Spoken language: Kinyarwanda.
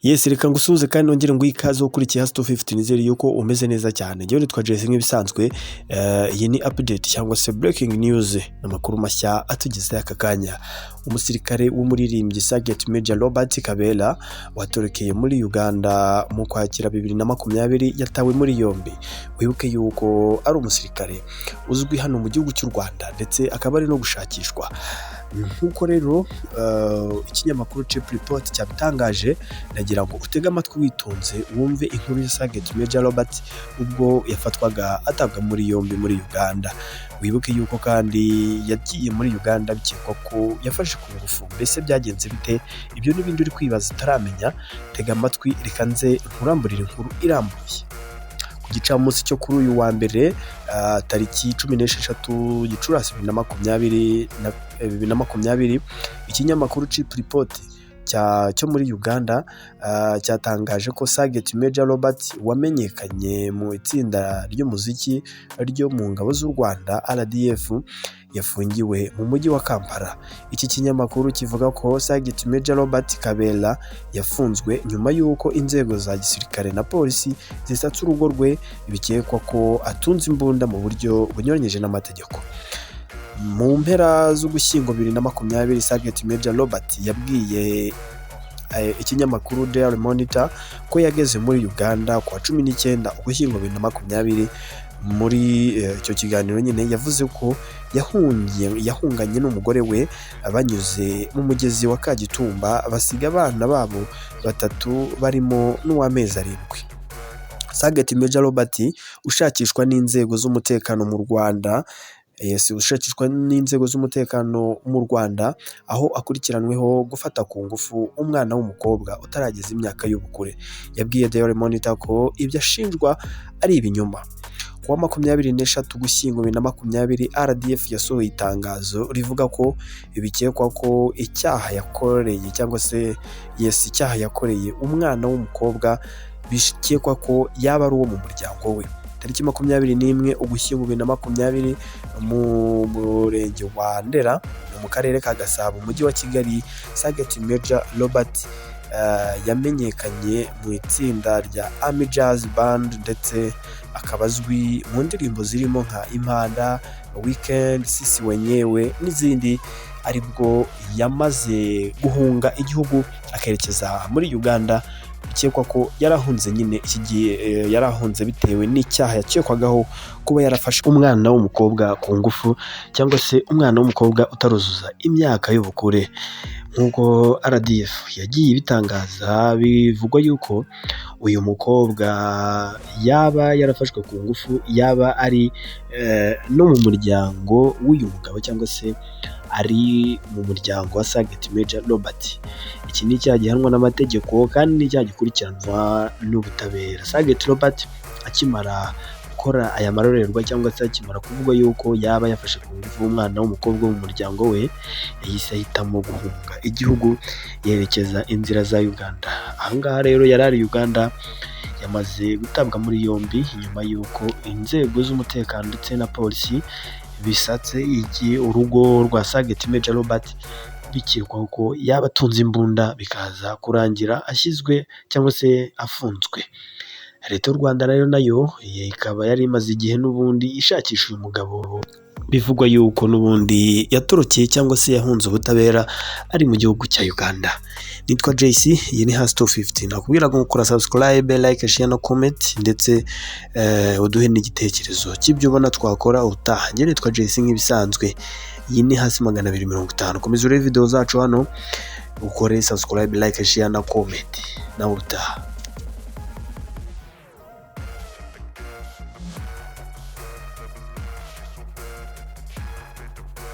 Yes, reka ngusuze kandi nongere ngo ikaze ukurikiye hasi 250 nizere yuko umeze neza cyane. Ngewe nitwa Jesse nk'ibisanzwe. Iyi ni update cyangwa se breaking news n'amakuru mashya atugeze aka kanya. Umusirikare w'umuririmbyi Sargent Robert Afatiwe watorekeye muri Uganda mu kwakira 2020 yatawe muri yombi. Wibuke yuko ari umusirikare uzwi hano mu gihugu cy'u Rwanda ndetse akaba ari no gushakishwa. Nkuko rero ikinyamakuru Chief Report cyabitangaje, nagira ngo utege amatwi witonze wumve inkuru ya Sargent Robert ubwo yafatwaga atabwa muri yombi muri Uganda. Wibuke yuko kandi yagiye muri Uganda bikekwa ko yafashe ku ngufu. Mbese byagenze bite? Ibyo n'ibindi uri kwibaza utaramenya, tega amatwi reka nze nkuramburire inkuru irambuye. Gicamunsi cyo kuri uyu wa mbere tariki 16 Gicurasi 2020 ikinyamakuru Chief Report cyo muri Uganda cyatangaje ko Sargent Robert wamenyekanye mu itsinda ry'umuziki ryo mu ngabo z'u Rwanda RDF yafungiwe mu mujyi wa Kampala. Iki kinyamakuru kivuga ko Sargent Robert Afatiwe yafunzwe nyuma y'uko inzego za gisirikare na polisi zisatse urugo rwe, bikekwa ko atunze imbunda mu buryo bunyuranyije n'amategeko. Mu mpera z'Ugushyingo 2020 Sargent Robert yabwiye ikinyamakuru Daily Monitor ko yageze muri Uganda kwa 19 Ugushyingo 2020. Muri icyo kiganiro nyine yavuze ko yahunganye n'umugore we banyuze mu mugezi wa Kagitumba, basiga abana babo batatu barimo n'uw'amezi 7. Sargent Robert ushakishwa n'inzego z'umutekano mu Rwanda mu Rwanda, aho akurikiranweho gufata ku ngufu umwana w'umukobwa utarageza imyaka y'ubukure. Yabwiye Daily Monitor ko ibyo ashinjwa ari ibinyoma. Kuwa 23 Ugushyingo 2020 RDF yasohoye itangazo rivuga ko bikekwa ko icyaha yakoreye umwana w'umukobwa bishikekwa ko yaba ari uwo mu muryango we. Tariki 21 Ugushyingo 2020 mu murenge wa Ndera mu karere ka Gasabo umujyi wa Kigali, Sargent Robert yamenyekanye mu itsinda rya Army Jazz Band ndetse akaba azwi mu ndirimbo zirimo nka Impanda, Weekend, Sisi Wenyewe n'izindi. Aribwo yamaze guhunga igihugu akerekeza muri Uganda, bikekwa ko yarahunze bitewe n'icyaha yakekwagaho kuba yarafashe umwana w'umukobwa ku ngufu cyangwa se umwana w'umukobwa utaruzuza imyaka y'ubukure. Nk'uko RDF yagiye ibitangaza, bivugwa yuko uyu mukobwa yaba yarafashwe ku ngufu, yaba ari no mu muryango w'uyu mugabo cyangwa se ari mu muryango wa Sargent Robert. Iki ni icyaha gihanwa n'amategeko kandi ni icyaha gikurikiranwa n'ubutabera. Sargent Robert akimara gukora aya marorerwa cyangwa se akimara kuvuga yuko yaba yafashe ku ngufu umwana w'umukobwa mu muryango we, yahise ahitamo guhunga igihugu yerekeza inzira za Uganda. Ahangaha rero yarari Uganda yamaze gutabwa muri yombi nyuma y'uko inzego z'umutekano ndetse na polisi bisatse urugo rwa Sargent Robert, bikekwa ko yaba atunze imbunda, bikaza kurangira ashyizwe cyangwa se afunzwe. Leta y'u Rwanda rero nayo ikaba yari imaze igihe n'ubundi ishakisha uyu mugabo, bivugwa yuko n'ubundi yatorokeye cyangwa se yahunze ubutabera ari mu gihugu cya Uganda. Nitwa JC, iyi ni hasi 250. Nakubwira ngo ukora subscribe, like, share na comment ndetse uduhe n'igitekerezo cy'ibyo ubona twakora utaha. Njye nitwa JC nk'ibisanzwe. Iyi ni hasi 250. Komeza urebe video zacu hano, ukore subscribe, like, share na comment na utaha.